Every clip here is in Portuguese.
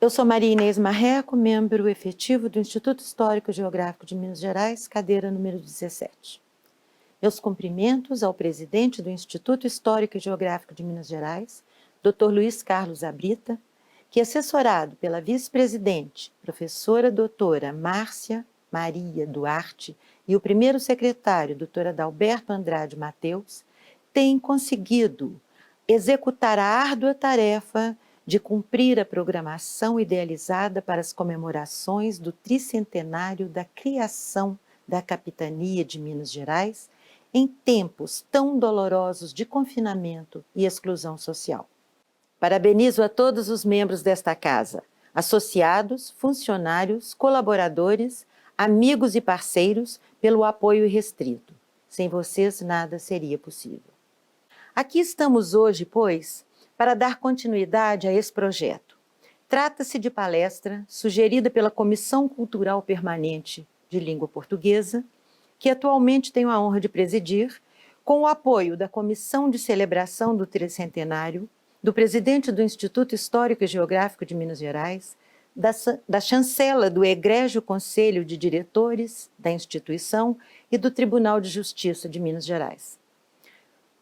Eu sou Maria Inês Marreco, membro efetivo do Instituto Histórico e Geográfico de Minas Gerais, cadeira número 17. Meus cumprimentos ao presidente do Instituto Histórico e Geográfico de Minas Gerais, Dr. Luiz Carlos Abrita, que, assessorado pela vice-presidente, professora doutora Márcia Maria Duarte, e o primeiro secretário, doutor Adalberto Andrade Mateus, tem conseguido executar a árdua tarefa de cumprir a programação idealizada para as comemorações do tricentenário da criação da capitania de Minas Gerais em tempos tão dolorosos de confinamento e exclusão social. Parabenizo a todos os membros desta casa, associados, funcionários, colaboradores, amigos e parceiros pelo apoio irrestrito. Sem vocês, nada seria possível. Aqui estamos hoje, pois, para dar continuidade a esse projeto. Trata-se de palestra sugerida pela Comissão Cultural Permanente de Língua Portuguesa, que atualmente tenho a honra de presidir, com o apoio da Comissão de Celebração do Tricentenário, do presidente do Instituto Histórico e Geográfico de Minas Gerais, da chancela do Egrégio Conselho de Diretores da instituição e do Tribunal de Justiça de Minas Gerais.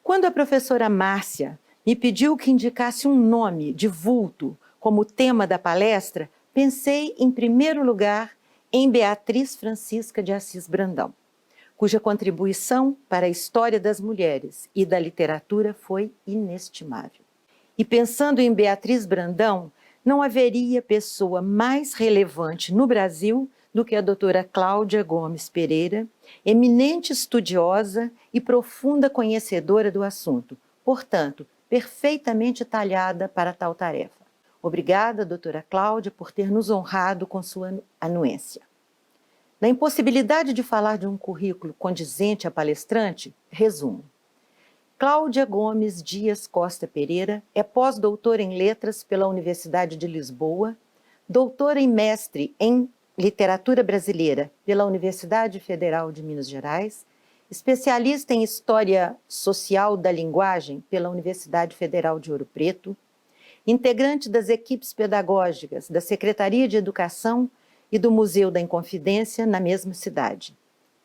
Quando a professora Márcia me pediu que indicasse um nome de vulto como tema da palestra, pensei, em primeiro lugar, em Beatriz Francisca de Assis Brandão, cuja contribuição para a história das mulheres e da literatura foi inestimável. E pensando em Beatriz Brandão, não haveria pessoa mais relevante no Brasil do que a doutora Cláudia Gomes Pereira, eminente estudiosa e profunda conhecedora do assunto, portanto, perfeitamente talhada para tal tarefa. Obrigada, doutora Cláudia, por ter nos honrado com sua anuência. Na impossibilidade de falar de um currículo condizente à palestrante, resumo. Cláudia Gomes Dias Costa Pereira é pós-doutora em Letras pela Universidade de Lisboa, doutora e mestre em Literatura Brasileira pela Universidade Federal de Minas Gerais, especialista em História Social da Linguagem pela Universidade Federal de Ouro Preto, integrante das equipes pedagógicas da Secretaria de Educação e do Museu da Inconfidência na mesma cidade.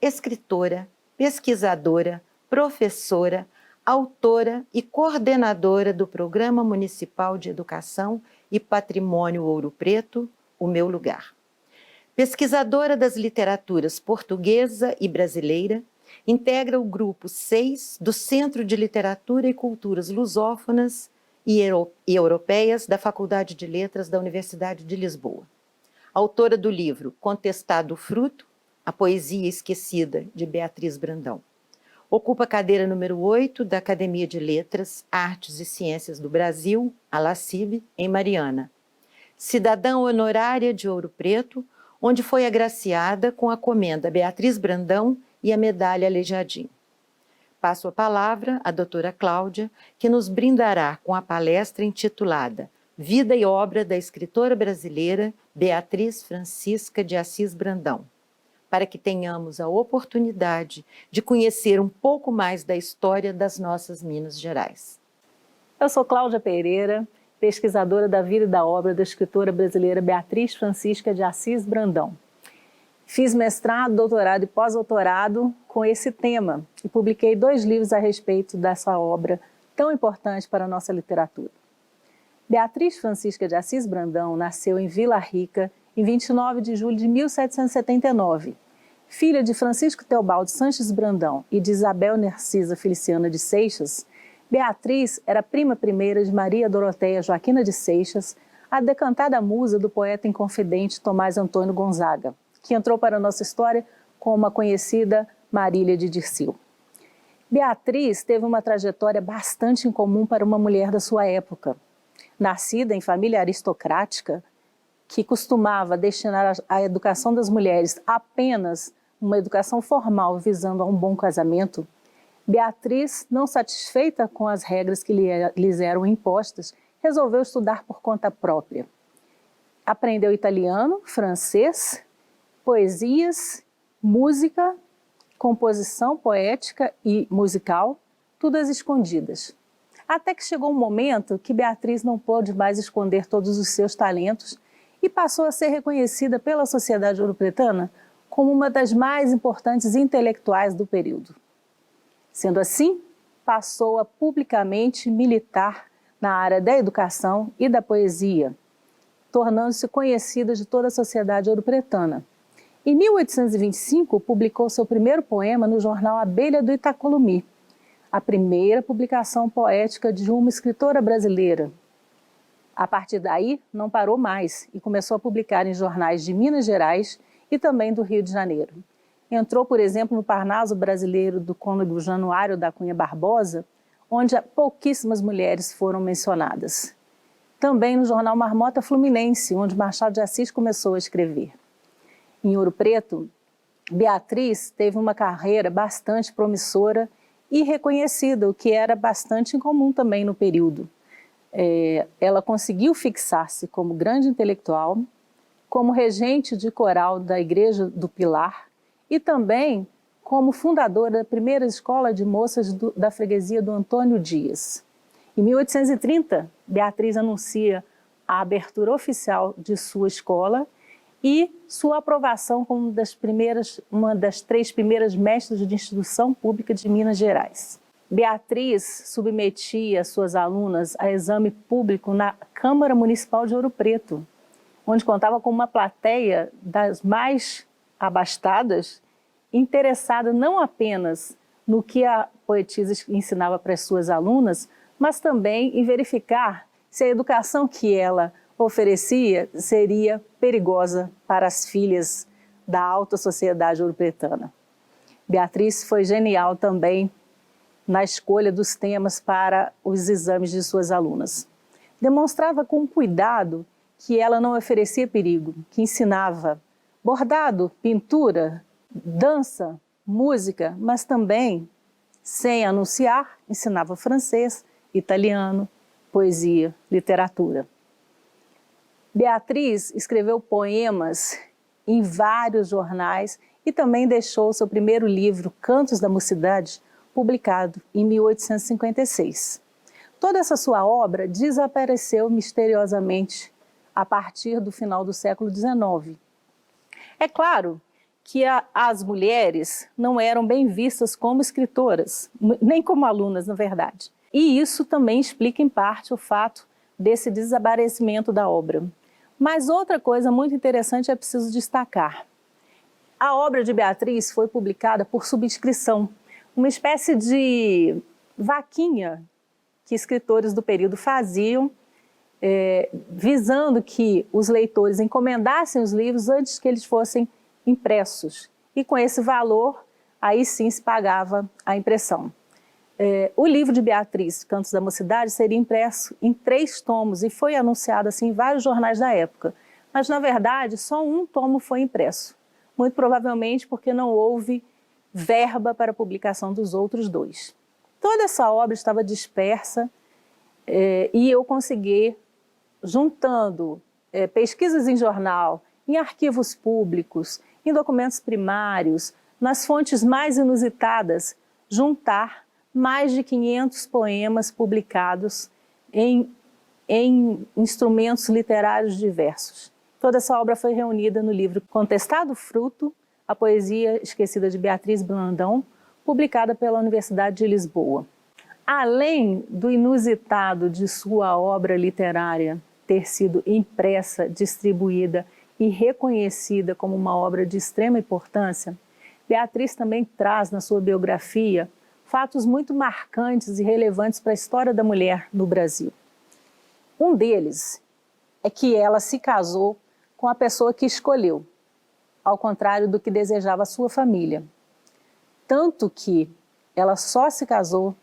Escritora, pesquisadora, professora, autora e coordenadora do Programa Municipal de Educação e Patrimônio Ouro Preto, O Meu Lugar. Pesquisadora das literaturas portuguesa e brasileira, integra o grupo 6 do Centro de Literatura e Culturas Lusófonas e Europeias da Faculdade de Letras da Universidade de Lisboa. Autora do livro Contestado Fruto, a poesia esquecida de Beatriz Brandão. Ocupa a cadeira número 8 da Academia de Letras, Artes e Ciências do Brasil, a LACIB, em Mariana. Cidadã honorária de Ouro Preto, onde foi agraciada com a comenda Beatriz Brandão e a medalha Aleijadinho. Passo a palavra à doutora Cláudia, que nos brindará com a palestra intitulada Vida e Obra da Escritora Brasileira Beatriz Francisca de Assis Brandão, para que tenhamos a oportunidade de conhecer um pouco mais da história das nossas Minas Gerais. Eu sou Cláudia Pereira, pesquisadora da vida e da obra da escritora brasileira Beatriz Francisca de Assis Brandão. Fiz mestrado, doutorado e pós-doutorado com esse tema e publiquei 2 livros a respeito dessa obra tão importante para a nossa literatura. Beatriz Francisca de Assis Brandão nasceu em Vila Rica em 29 de julho de 1779. Filha de Francisco Teobaldo Sanches Brandão e de Isabel Narcisa Feliciana de Seixas, Beatriz era prima primeira de Maria Doroteia Joaquina de Seixas, a decantada musa do poeta inconfidente Tomás Antônio Gonzaga, que entrou para a nossa história como a conhecida Marília de Dirceu. Beatriz teve uma trajetória bastante incomum para uma mulher da sua época. Nascida em família aristocrática, que costumava destinar a educação das mulheres apenas uma educação formal visando a um bom casamento, Beatriz, não satisfeita com as regras que lhes eram impostas, resolveu estudar por conta própria. Aprendeu italiano, francês, poesias, música, composição poética e musical, tudo às escondidas. Até que chegou um momento que Beatriz não pôde mais esconder todos os seus talentos e passou a ser reconhecida pela sociedade ouropretana como uma das mais importantes intelectuais do período. Sendo assim, passou a publicamente militar na área da educação e da poesia, tornando-se conhecida de toda a sociedade ouropretana. Em 1825, publicou seu primeiro poema no jornal Abelha do Itacolomi, a primeira publicação poética de uma escritora brasileira. A partir daí, não parou mais e começou a publicar em jornais de Minas Gerais e também do Rio de Janeiro. Entrou, por exemplo, no Parnaso Brasileiro do Cônego Januário da Cunha Barbosa, onde pouquíssimas mulheres foram mencionadas. Também no jornal Marmota Fluminense, onde Machado de Assis começou a escrever. Em Ouro Preto, Beatriz teve uma carreira bastante promissora e reconhecida, o que era bastante incomum também no período. Ela conseguiu fixar-se como grande intelectual, como regente de coral da Igreja do Pilar e também como fundadora da primeira escola de moças da freguesia do Antônio Dias. Em 1830, Beatriz anuncia a abertura oficial de sua escola e sua aprovação como uma das 3 primeiras mestras de instrução pública de Minas Gerais. Beatriz submetia suas alunas a exame público na Câmara Municipal de Ouro Preto, onde contava com uma plateia das mais abastadas, interessada não apenas no que a poetisa ensinava para as suas alunas, mas também em verificar se a educação que ela oferecia seria perigosa para as filhas da alta sociedade ouropretana. Beatriz foi genial também na escolha dos temas para os exames de suas alunas. Demonstrava com cuidado que ela não oferecia perigo, que ensinava bordado, pintura, dança, música, mas também, sem anunciar, ensinava francês, italiano, poesia, literatura. Beatriz escreveu poemas em vários jornais e também deixou seu primeiro livro, Cantos da Mocidade, publicado em 1856. Toda essa sua obra desapareceu misteriosamente a partir do final do século XIX. É claro que as mulheres não eram bem vistas como escritoras, nem como alunas, na verdade. E isso também explica, em parte, o fato desse desaparecimento da obra. Mas outra coisa muito interessante é preciso destacar. A obra de Beatriz foi publicada por subscrição, uma espécie de vaquinha que escritores do período faziam, visando que os leitores encomendassem os livros antes que eles fossem impressos. E com esse valor, aí sim se pagava a impressão. O livro de Beatriz, Cantos da Mocidade, seria impresso em 3 tomos e foi anunciado assim em vários jornais da época. Mas, na verdade, só um tomo foi impresso. Muito provavelmente porque não houve verba para a publicação dos outros 2. Toda essa obra estava dispersa e eu consegui, juntando pesquisas em jornal, em arquivos públicos, em documentos primários, nas fontes mais inusitadas, juntar mais de 500 poemas publicados em instrumentos literários diversos. Toda essa obra foi reunida no livro Contestado Fruto, a poesia esquecida de Beatriz Brandão, publicada pela Universidade de Lisboa. Além do inusitado de sua obra literária ter sido impressa, distribuída e reconhecida como uma obra de extrema importância, Beatriz também traz na sua biografia fatos muito marcantes e relevantes para a história da mulher no Brasil. Um deles é que ela se casou com a pessoa que escolheu, ao contrário do que desejava a sua família. Tanto que ela só se casou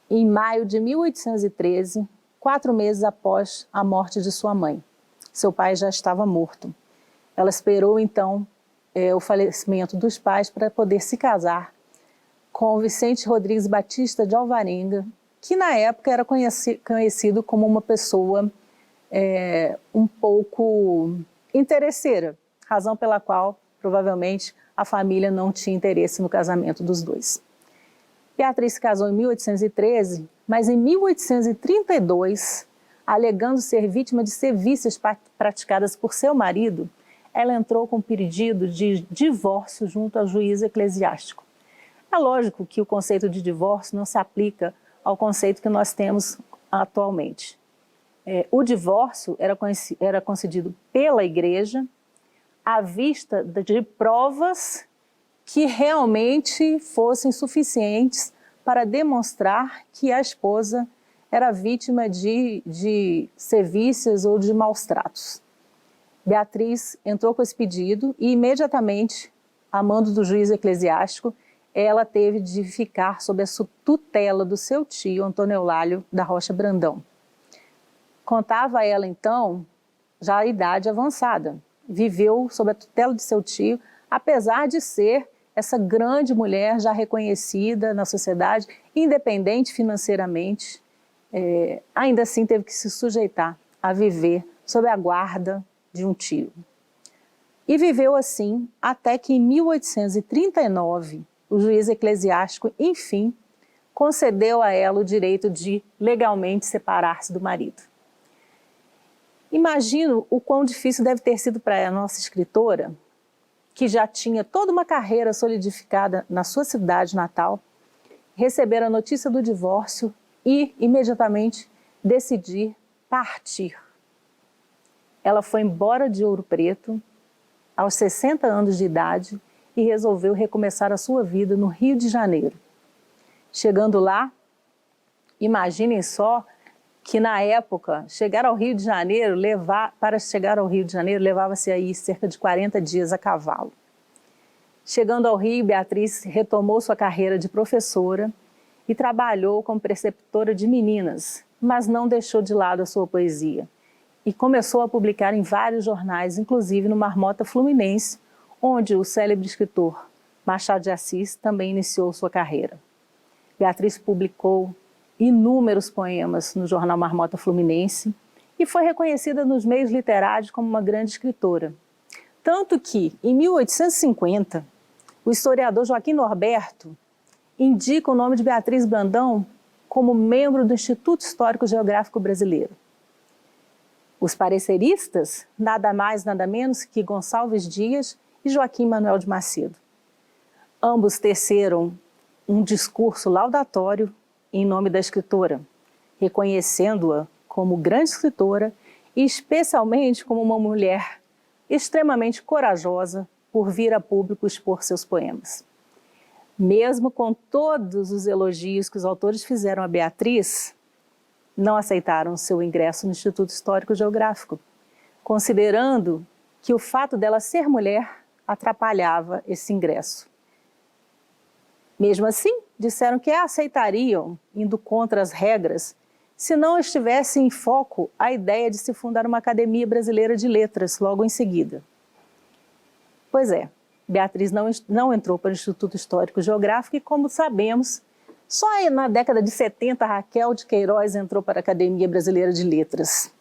em maio de 1813, 4 meses após a morte de sua mãe. Seu pai já estava morto. Ela esperou então o falecimento dos pais para poder se casar com Vicente Rodrigues Batista de Alvarenga, que na época era conhecido como uma pessoa um pouco interesseira, razão pela qual provavelmente a família não tinha interesse no casamento dos dois. Beatriz se casou em 1813, mas em 1832 alegando ser vítima de sevícias praticadas por seu marido, ela entrou com pedido de divórcio junto ao juiz eclesiástico. É lógico que o conceito de divórcio não se aplica ao conceito que nós temos atualmente. O divórcio era concedido pela igreja à vista de provas que realmente fossem suficientes para demonstrar que a esposa era vítima de sevícias ou de maus tratos. Beatriz entrou com esse pedido e imediatamente, a mando do juiz eclesiástico, ela teve de ficar sob a tutela do seu tio, Antônio Eulálio da Rocha Brandão. Contava ela, então, já a idade avançada. Viveu sob a tutela de seu tio, apesar de ser essa grande mulher já reconhecida na sociedade, independente financeiramente, ainda assim teve que se sujeitar a viver sob a guarda de um tio. E viveu assim até que em 1839 o juiz eclesiástico, enfim, concedeu a ela o direito de legalmente separar-se do marido. Imagino o quão difícil deve ter sido para a nossa escritora, que já tinha toda uma carreira solidificada na sua cidade natal, receber a notícia do divórcio e imediatamente decidir partir. Ela foi embora de Ouro Preto aos 60 anos de idade e resolveu recomeçar a sua vida no Rio de Janeiro. Chegando lá, imaginem só que na época, para chegar ao Rio de Janeiro, levava-se aí cerca de 40 dias a cavalo. Chegando ao Rio, Beatriz retomou sua carreira de professora e trabalhou como preceptora de meninas, mas não deixou de lado a sua poesia. E começou a publicar em vários jornais, inclusive no Marmota Fluminense, onde o célebre escritor Machado de Assis também iniciou sua carreira. Beatriz publicou inúmeros poemas no jornal Marmota Fluminense e foi reconhecida nos meios literários como uma grande escritora. Tanto que, em 1850, o historiador Joaquim Norberto indica o nome de Beatriz Brandão como membro do Instituto Histórico Geográfico Brasileiro. Os pareceristas, nada mais, nada menos que Gonçalves Dias e Joaquim Manuel de Macedo. Ambos teceram um discurso laudatório em nome da escritora, reconhecendo-a como grande escritora e especialmente como uma mulher extremamente corajosa por vir a público expor seus poemas. Mesmo com todos os elogios que os autores fizeram a Beatriz, não aceitaram seu ingresso no Instituto Histórico Geográfico, considerando que o fato dela ser mulher atrapalhava esse ingresso. Mesmo assim, disseram que a aceitariam, indo contra as regras, se não estivesse em foco a ideia de se fundar uma Academia Brasileira de Letras logo em seguida. Pois é, Beatriz não entrou para o Instituto Histórico Geográfico e, como sabemos, só na década de 70 Raquel de Queiroz entrou para a Academia Brasileira de Letras.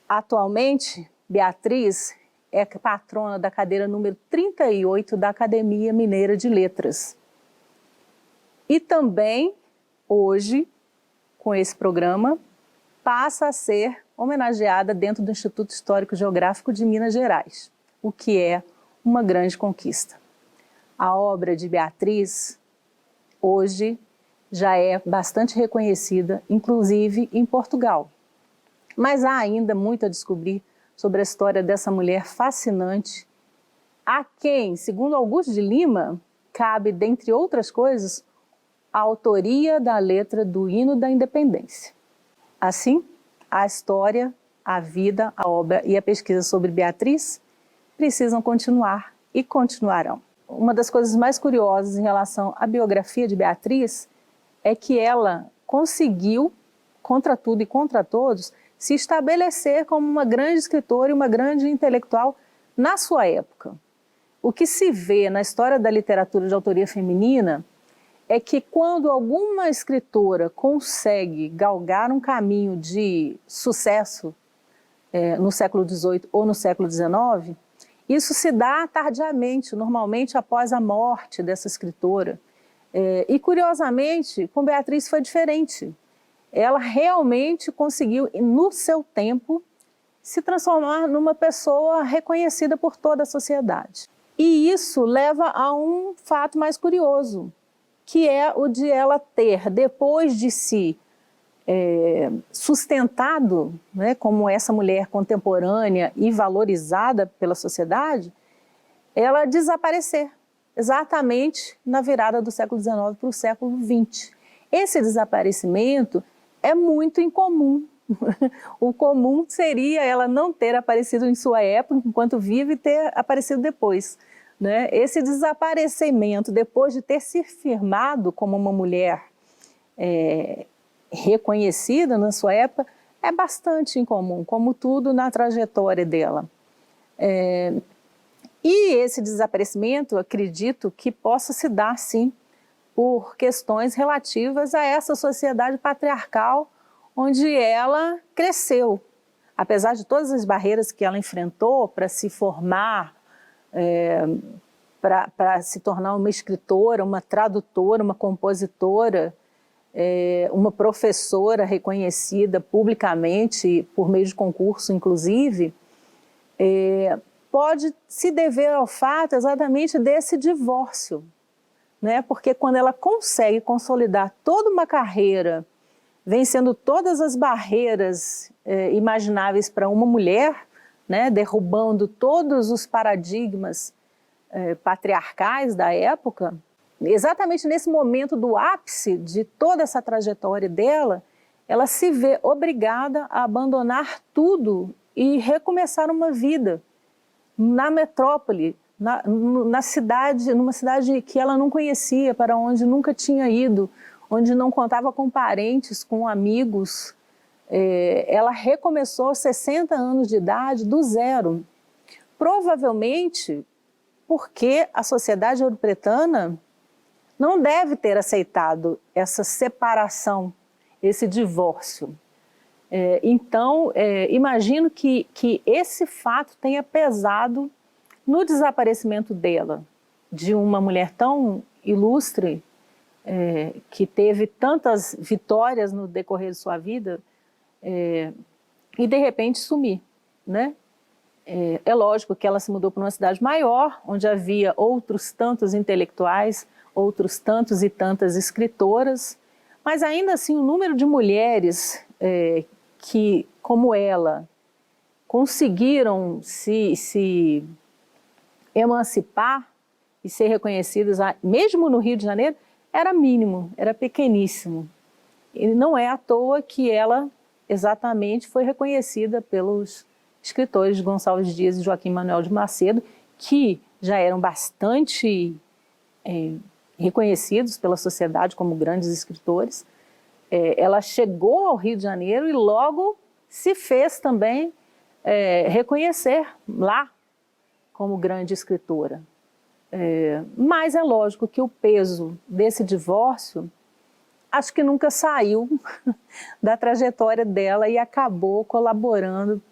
Atualmente, Beatriz é patrona da cadeira número 38 da Academia Mineira de Letras. E também, hoje, com esse programa, passa a ser homenageada dentro do Instituto Histórico Geográfico de Minas Gerais, o que é uma grande conquista. A obra de Beatriz, hoje, já é bastante reconhecida, inclusive em Portugal. Mas há ainda muito a descobrir sobre a história dessa mulher fascinante, a quem, segundo Augusto de Lima, cabe, dentre outras coisas, a autoria da letra do Hino da Independência. Assim, a história, a vida, a obra e a pesquisa sobre Beatriz precisam continuar e continuarão. Uma das coisas mais curiosas em relação à biografia de Beatriz é que ela conseguiu, contra tudo e contra todos, se estabelecer como uma grande escritora e uma grande intelectual na sua época. O que se vê na história da literatura de autoria feminina é que quando alguma escritora consegue galgar um caminho de sucesso no século XVIII ou no século XIX, isso se dá tardiamente, normalmente após a morte dessa escritora. E curiosamente, com Beatriz foi diferente. ela realmente conseguiu, no seu tempo, se transformar numa pessoa reconhecida por toda a sociedade. E isso leva a um fato mais curioso, que é o de ela ter, depois de se sustentado, né, como essa mulher contemporânea e valorizada pela sociedade, ela desaparecer, exatamente na virada do século XIX para o século XX. Esse desaparecimento é muito incomum. O comum seria ela não ter aparecido em sua época, enquanto vive, e ter aparecido depois, né? Esse desaparecimento, depois de ter se firmado como uma mulher reconhecida na sua época, é bastante incomum, como tudo na trajetória dela. E esse desaparecimento, acredito que possa se dar, sim, por questões relativas a essa sociedade patriarcal onde ela cresceu. Apesar de todas as barreiras que ela enfrentou para se formar, para se tornar uma escritora, uma tradutora, uma compositora, uma professora reconhecida publicamente, por meio de concurso inclusive, pode se dever ao fato exatamente desse divórcio, né? Porque quando ela consegue consolidar toda uma carreira, vencendo todas as barreiras imagináveis para uma mulher, né? Derrubando todos os paradigmas patriarcais da época, exatamente nesse momento do ápice de toda essa trajetória dela, ela se vê obrigada a abandonar tudo e recomeçar uma vida na metrópole, numa cidade que ela não conhecia, para onde nunca tinha ido, onde não contava com parentes, com amigos. Ela recomeçou aos 60 anos de idade, do zero. Provavelmente porque a sociedade ouro-pretana não deve ter aceitado essa separação, esse divórcio. Então, imagino que esse fato tenha pesado no desaparecimento dela, de uma mulher tão ilustre, que teve tantas vitórias no decorrer de sua vida, e de repente sumir, né? É lógico que ela se mudou para uma cidade maior, onde havia outros tantos intelectuais, outros tantos e tantas escritoras, mas ainda assim o número de mulheres que, como ela, conseguiram se emancipar e ser reconhecidas, mesmo no Rio de Janeiro, era mínimo, era pequeníssimo. E não é à toa que ela exatamente foi reconhecida pelos escritores Gonçalves Dias e Joaquim Manuel de Macedo, que já eram bastante reconhecidos pela sociedade como grandes escritores. Ela chegou ao Rio de Janeiro e logo se fez também reconhecer lá como grande escritora. Mas é lógico que o peso desse divórcio acho que nunca saiu da trajetória dela e acabou colaborando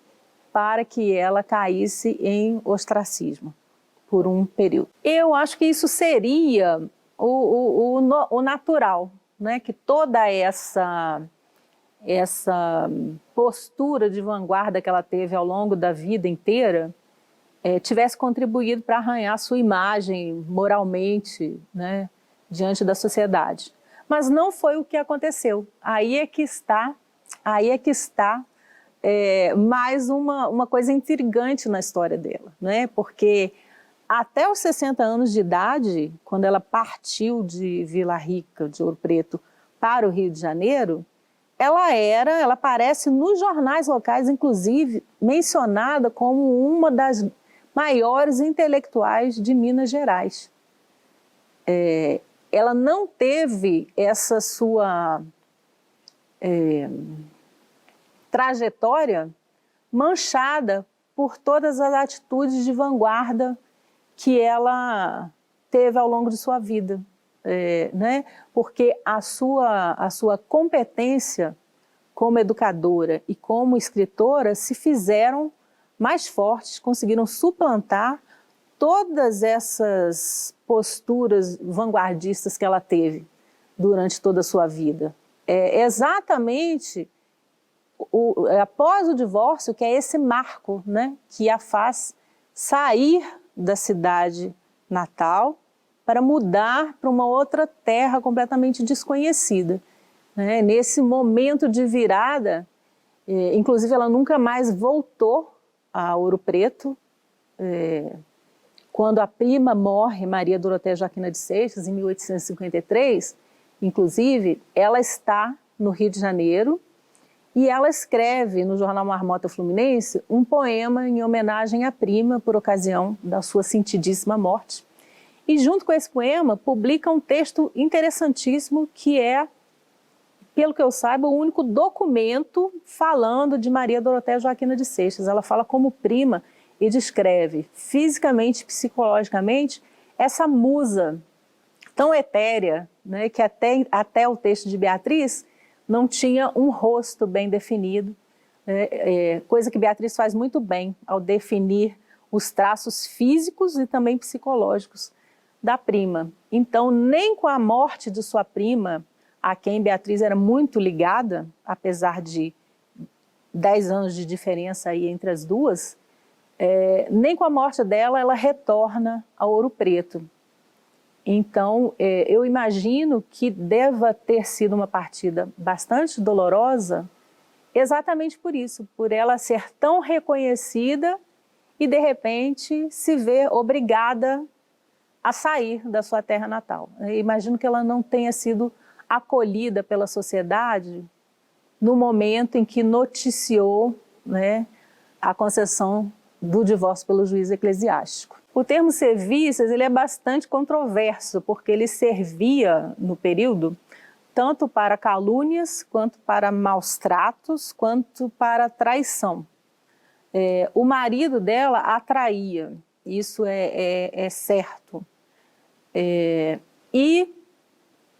para que ela caísse em ostracismo por um período. Eu acho que isso seria o natural, né? Que toda essa postura de vanguarda que ela teve ao longo da vida inteira tivesse contribuído para arranhar sua imagem moralmente, né, diante da sociedade. Mas não foi o que aconteceu. Aí é que está mais uma coisa intrigante na história dela, né? Porque até os 60 anos de idade, quando ela partiu de Vila Rica, de Ouro Preto, para o Rio de Janeiro, ela aparece nos jornais locais, inclusive, mencionada como uma das maiores intelectuais de Minas Gerais. Ela não teve essa sua trajetória manchada por todas as atitudes de vanguarda que ela teve ao longo de sua vida, né? Porque a sua competência como educadora e como escritora se fizeram mais fortes, conseguiram suplantar todas essas posturas vanguardistas que ela teve durante toda a sua vida. é exatamente após o divórcio, que é esse marco, né, que a faz sair da cidade natal para mudar para uma outra terra completamente desconhecida. Né? Nesse momento de virada, inclusive ela nunca mais voltou a Ouro Preto, quando a prima morre, Maria Doroteia Joaquina de Seixas, em 1853, inclusive, ela está no Rio de Janeiro e ela escreve no jornal Marmota Fluminense um poema em homenagem à prima por ocasião da sua sentidíssima morte. E junto com esse poema publica um texto interessantíssimo que é, pelo que eu saiba, o único documento falando de Maria Doroteia Joaquina de Seixas. Ela fala como prima e descreve fisicamente, psicologicamente, essa musa tão etérea, né, que até o texto de Beatriz não tinha um rosto bem definido, coisa que Beatriz faz muito bem ao definir os traços físicos e também psicológicos da prima. Então, nem com a morte de sua prima, a quem Beatriz era muito ligada, apesar de 10 anos de diferença aí entre as duas, nem com a morte dela ela retorna a Ouro Preto. Então, eu imagino que deva ter sido uma partida bastante dolorosa, exatamente por isso, por ela ser tão reconhecida e, de repente, se ver obrigada a sair da sua terra natal. Eu imagino que ela não tenha sido acolhida pela sociedade no momento em que noticiou, né, a concessão do divórcio pelo juiz eclesiástico. O termo serviços ele é bastante controverso, porque ele servia no período tanto para calúnias, quanto para maus tratos, quanto para traição. O marido dela a traía, isso é certo. E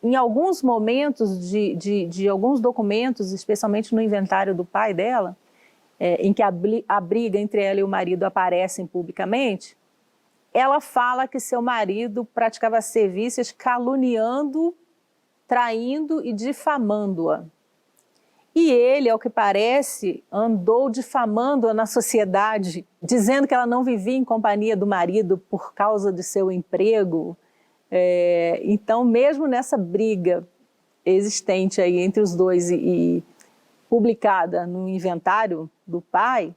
em alguns momentos de alguns documentos, especialmente no inventário do pai dela, em que a briga entre ela e o marido aparecem publicamente, ela fala que seu marido praticava serviços caluniando, traindo e difamando-a. E ele, ao que parece, andou difamando-a na sociedade, dizendo que ela não vivia em companhia do marido por causa de seu emprego. Então, mesmo nessa briga existente aí entre os dois e publicada no inventário do pai,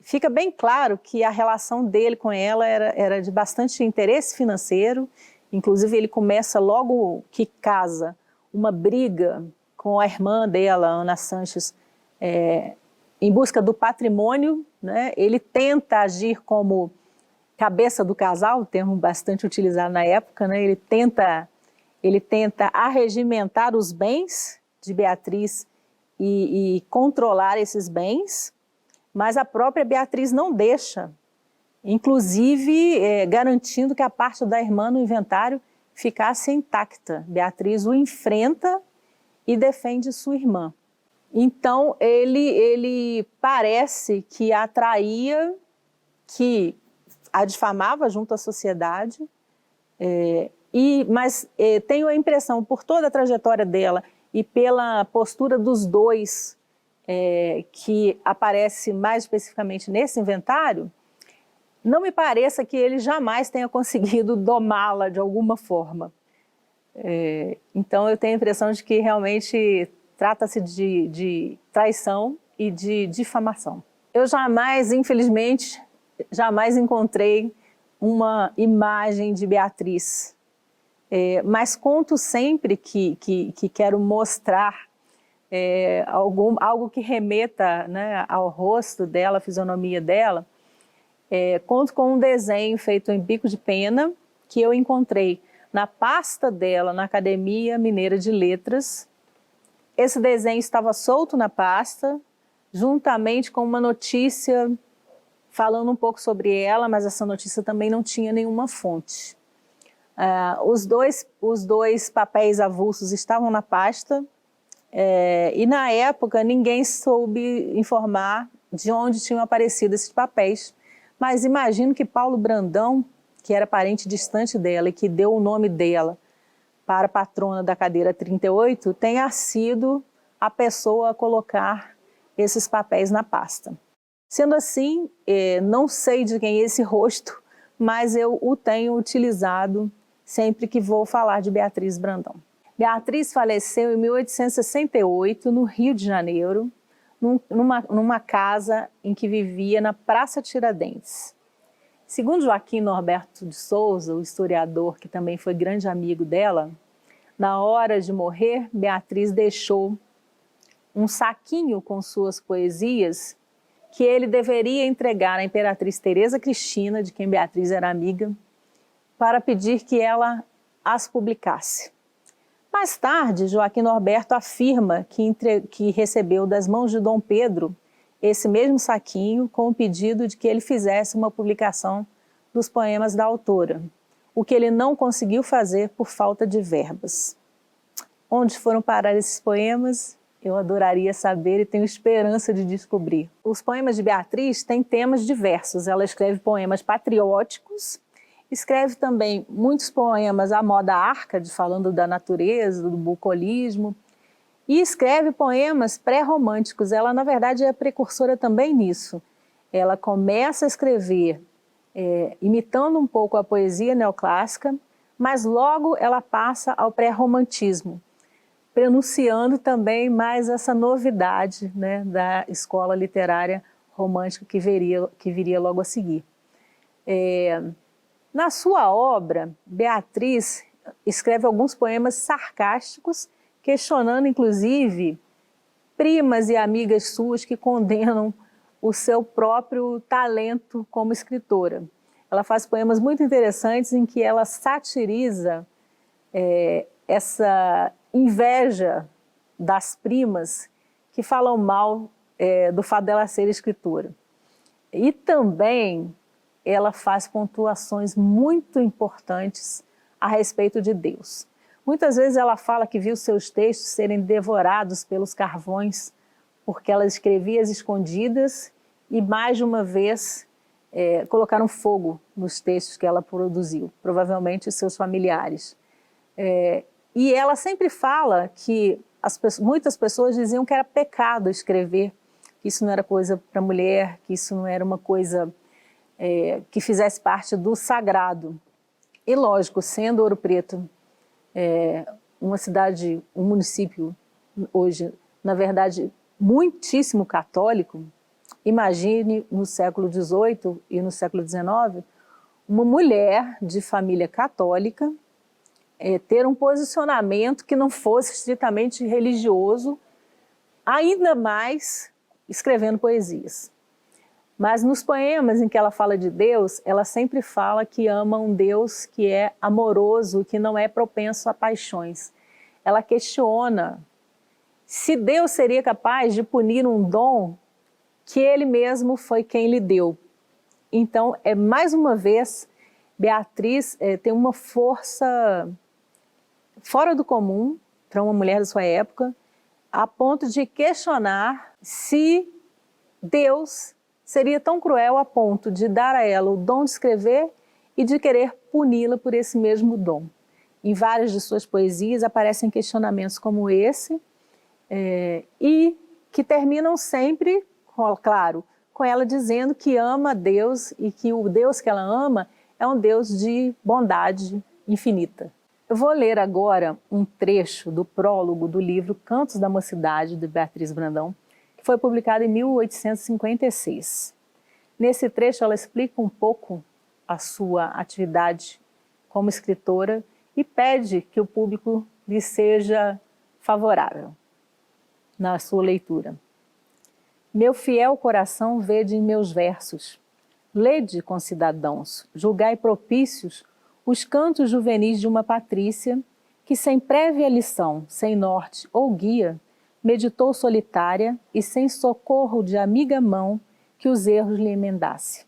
fica bem claro que a relação dele com ela era de bastante interesse financeiro. Inclusive, ele começa logo que casa uma briga com a irmã dela, Ana Sanches, em busca do patrimônio, né? Ele tenta agir como cabeça do casal, termo bastante utilizado na época, né? Ele tenta arregimentar os bens de Beatriz e controlar esses bens, mas a própria Beatriz não deixa, inclusive garantindo que a parte da irmã no inventário ficasse intacta. Beatriz o enfrenta e defende sua irmã. Então ele parece que a traía, que a difamava junto à sociedade, mas tenho a impressão, por toda a trajetória dela e pela postura dos dois, que aparece mais especificamente nesse inventário, não me pareça que ele jamais tenha conseguido domá-la de alguma forma. Então eu tenho a impressão de que realmente trata-se de traição e de difamação. Eu infelizmente, jamais encontrei uma imagem de Beatriz, mas conto sempre que quero mostrar algo que remeta, né, ao rosto dela, à fisionomia dela. Conto com um desenho feito em bico de pena que eu encontrei na pasta dela na Academia Mineira de Letras. Esse desenho estava solto na pasta, juntamente com uma notícia falando um pouco sobre ela, mas essa notícia também não tinha nenhuma fonte. Os dois papéis avulsos estavam na pasta, e na época ninguém soube informar de onde tinham aparecido esses papéis, mas imagino que Paulo Brandão, que era parente distante dela e que deu o nome dela para a patrona da cadeira 38 tenha sido a pessoa a colocar esses papéis na pasta. Sendo assim, não sei de quem é esse rosto, mas eu o tenho utilizado sempre que vou falar de Beatriz Brandão. Beatriz faleceu em 1868, no Rio de Janeiro, numa casa em que vivia na Praça Tiradentes. Segundo Joaquim Norberto de Souza, o historiador que também foi grande amigo dela, na hora de morrer, Beatriz deixou um saquinho com suas poesias que ele deveria entregar à imperatriz Teresa Cristina, de quem Beatriz era amiga, para pedir que ela as publicasse. Mais tarde, Joaquim Norberto afirma que recebeu das mãos de Dom Pedro esse mesmo saquinho com o pedido de que ele fizesse uma publicação dos poemas da autora, o que ele não conseguiu fazer por falta de verbas. Onde foram parar esses poemas? Eu adoraria saber e tenho esperança de descobrir. Os poemas de Beatriz têm temas diversos. Ela escreve poemas patrióticos, escreve também muitos poemas à moda Arcade, falando da natureza, do bucolismo, e escreve poemas pré-românticos. Ela, na verdade, é precursora também nisso. Ela começa a escrever imitando um pouco a poesia neoclássica, mas logo ela passa ao pré-romantismo, prenunciando também mais essa novidade, né, da escola literária romântica que viria logo a seguir. Na sua obra, Beatriz escreve alguns poemas sarcásticos, questionando inclusive primas e amigas suas que condenam o seu próprio talento como escritora. Ela faz poemas muito interessantes em que ela satiriza essa inveja das primas que falam mal do fato dela ser escritora. E também ela faz pontuações muito importantes a respeito de Deus. Muitas vezes ela fala que viu seus textos serem devorados pelos carvões porque ela escrevia às escondidas e mais de uma vez colocaram fogo nos textos que ela produziu, provavelmente os seus familiares. E ela sempre fala que muitas pessoas diziam que era pecado escrever, que isso não era coisa para mulher, que isso não era uma coisa que fizesse parte do sagrado. E lógico, sendo Ouro Preto uma cidade, um município hoje, na verdade, muitíssimo católico, imagine no século XVIII e no século XIX, uma mulher de família católica ter um posicionamento que não fosse estritamente religioso, ainda mais escrevendo poesias. Mas nos poemas em que ela fala de Deus, ela sempre fala que ama um Deus que é amoroso, que não é propenso a paixões. Ela questiona se Deus seria capaz de punir um dom que Ele mesmo foi quem lhe deu. Então, mais uma vez, Beatriz tem uma força fora do comum para uma mulher da sua época, a ponto de questionar se Deus seria tão cruel a ponto de dar a ela o dom de escrever e de querer puni-la por esse mesmo dom. Em várias de suas poesias aparecem questionamentos como esse, e que terminam sempre, claro, com ela dizendo que ama Deus e que o Deus que ela ama é um Deus de bondade infinita. Eu vou ler agora um trecho do prólogo do livro Cantos da Mocidade, de Beatriz Brandão, que foi publicado em 1856. Nesse trecho ela explica um pouco a sua atividade como escritora e pede que o público lhe seja favorável na sua leitura. Meu fiel coração vede em meus versos. Lede, concidadãos, julgai propícios os cantos juvenis de uma patrícia que, sem prévia lição, sem norte ou guia, meditou solitária e sem socorro de amiga mão que os erros lhe emendasse.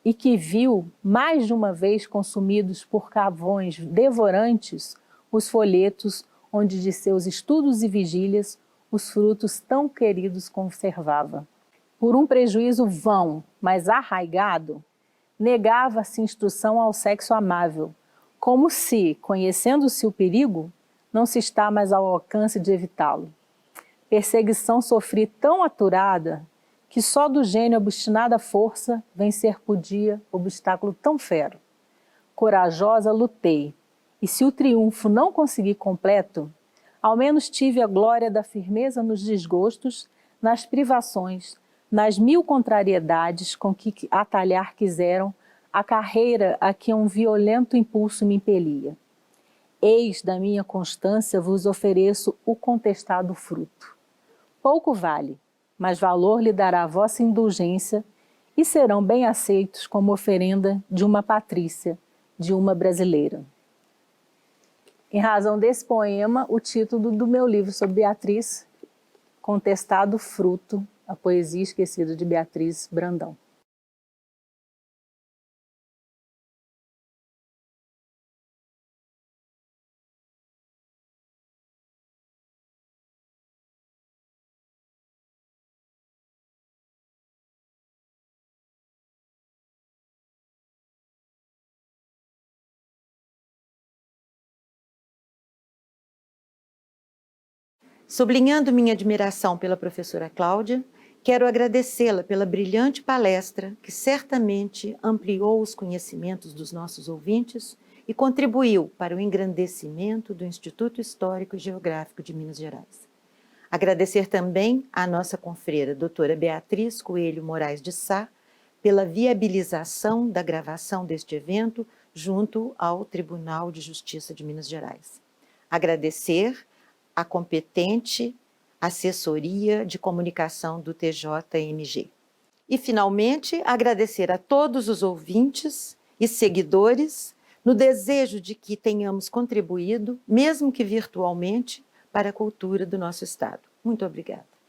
E que viu, mais de uma vez consumidos por carvões devorantes, os folhetos onde de seus estudos e vigílias os frutos tão queridos conservava. Por um prejuízo vão, mas arraigado, negava-se instrução ao sexo amável, Como se, conhecendo-se o perigo, não se está mais ao alcance de evitá-lo. Perseguição sofri tão aturada, que só do gênio obstinada força vencer podia obstáculo tão fero. Corajosa lutei, e se o triunfo não consegui completo, ao menos tive a glória da firmeza nos desgostos, nas privações, nas mil contrariedades com que atalhar quiseram a carreira a que um violento impulso me impelia. Eis da minha constância vos ofereço o contestado fruto. Pouco vale, mas valor lhe dará a vossa indulgência e serão bem aceitos como oferenda de uma patrícia, de uma brasileira. Em razão desse poema, o título do meu livro sobre Beatriz, Contestado Fruto, a poesia esquecida de Beatriz Brandão. Sublinhando minha admiração pela professora Cláudia, quero agradecê-la pela brilhante palestra que certamente ampliou os conhecimentos dos nossos ouvintes e contribuiu para o engrandecimento do Instituto Histórico e Geográfico de Minas Gerais. Agradecer também à nossa confreira, doutora Beatriz Coelho Moraes de Sá, pela viabilização da gravação deste evento junto ao Tribunal de Justiça de Minas Gerais. Agradecer a competente assessoria de comunicação do TJMG. E, finalmente, agradecer a todos os ouvintes e seguidores no desejo de que tenhamos contribuído, mesmo que virtualmente, para a cultura do nosso Estado. Muito obrigada.